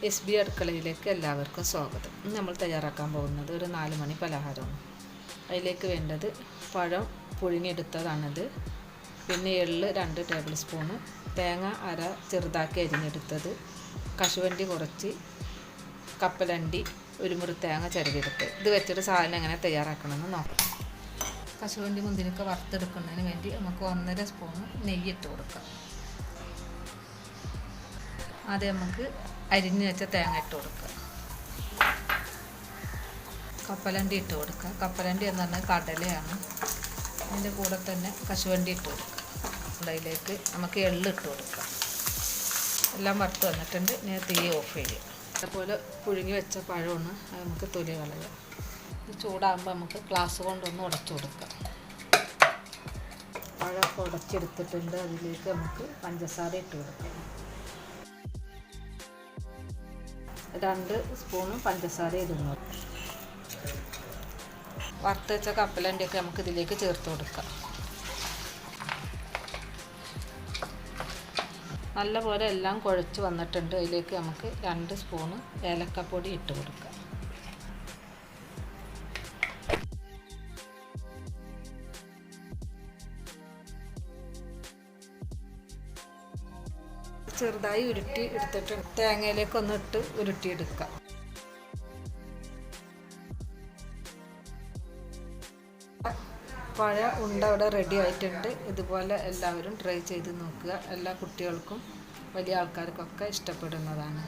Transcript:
SB അടുക്കളയിലേക്ക് എല്ലാവർക്കും സ്വാഗതം. ഇന്ന് നമ്മൾ തയ്യാറാക്കാൻ പോകുന്നത് ഒരു 4 മണി പലഹാരമാണ്. അതിലേക്ക് വേണ്ടത് പഴം പുഴുങ്ങിയെടുത്തതാണിത്, പിന്നെ എള്ള് 2 ടേബിൾ സ്പൂണ്, തേങ്ങ അര ചെറുതാക്കി അരിഞ്ഞെടുത്തത്, കശുവണ്ടി കുറച്ച്, കപ്പലണ്ടി ഒരു മുറി തേങ്ങ ചിരവിയെടുത്ത്. ഇത് വെച്ചിട്ട് സാധനം എങ്ങനെ തയ്യാറാക്കണമെന്ന് നോക്കാം. കശുവണ്ടി മുന്തിരിയൊക്കെ വറുത്തെടുക്കുന്നതിന് വേണ്ടി നമുക്ക് 1.5 സ്പൂണ് നെയ്യിട്ട് കൊടുക്കാം. ആദ്യം നമുക്ക് അരിഞ്ഞ് വെച്ച തേങ്ങ ഇട്ട് കൊടുക്കുക. കപ്പലണ്ടി ഇട്ട് കൊടുക്കുക. കപ്പലണ്ടി എന്ന് പറഞ്ഞാൽ കടലയാണ്. അതിൻ്റെ കൂടെ തന്നെ കശുവണ്ടി ഇട്ട് കൊടുക്കുക. അതിലേക്ക് നമുക്ക് എള്ള് ഇട്ട് കൊടുക്കുക. എല്ലാം വറുത്ത് വന്നിട്ടുണ്ട്. ഞാൻ തീ ഓഫ് ചെയ്യുക. അതുപോലെ പുഴുങ്ങി വെച്ച പഴമാണ്, അത് നമുക്ക് തൊലി കളയുക. ഇത് ചൂടാകുമ്പോൾ നമുക്ക് ഗ്ലാസ് കൊണ്ടൊന്ന് ഉടച്ചു കൊടുക്കാം. പഴമൊക്കെ ഉടച്ചെടുത്തിട്ടുണ്ട്. അതിലേക്ക് നമുക്ക് പഞ്ചസാര ഇട്ട് കൊടുക്കാം. 2 സ്പൂണ് പഞ്ചസാര ഇടുന്നു. വറുത്ത് വെച്ച കപ്പലണ്ടിയൊക്കെ നമുക്ക് ഇതിലേക്ക് ചേർത്ത് കൊടുക്കാം. നല്ലപോലെ എല്ലാം കുഴച്ച് വന്നിട്ടുണ്ട്. അതിലേക്ക് നമുക്ക് 2 സ്പൂണ് ഏലക്കപ്പൊടി ഇട്ട് കൊടുക്കാം. ചെറുതായി ഉരുട്ടി എടുത്തിട്ട് തേങ്ങയിലേക്ക് ഇട്ട് ഉരുട്ടിയെടുക്കാം. പഴ ഉണ്ട ഇവിടെ റെഡി ആയിട്ടുണ്ട്. ഇതുപോലെ എല്ലാവരും ട്രൈ ചെയ്ത് നോക്കുക. എല്ലാ കുട്ടികൾക്കും വലിയ ആൾക്കാർക്കൊക്കെ ഇഷ്ടപ്പെടുന്നതാണ്.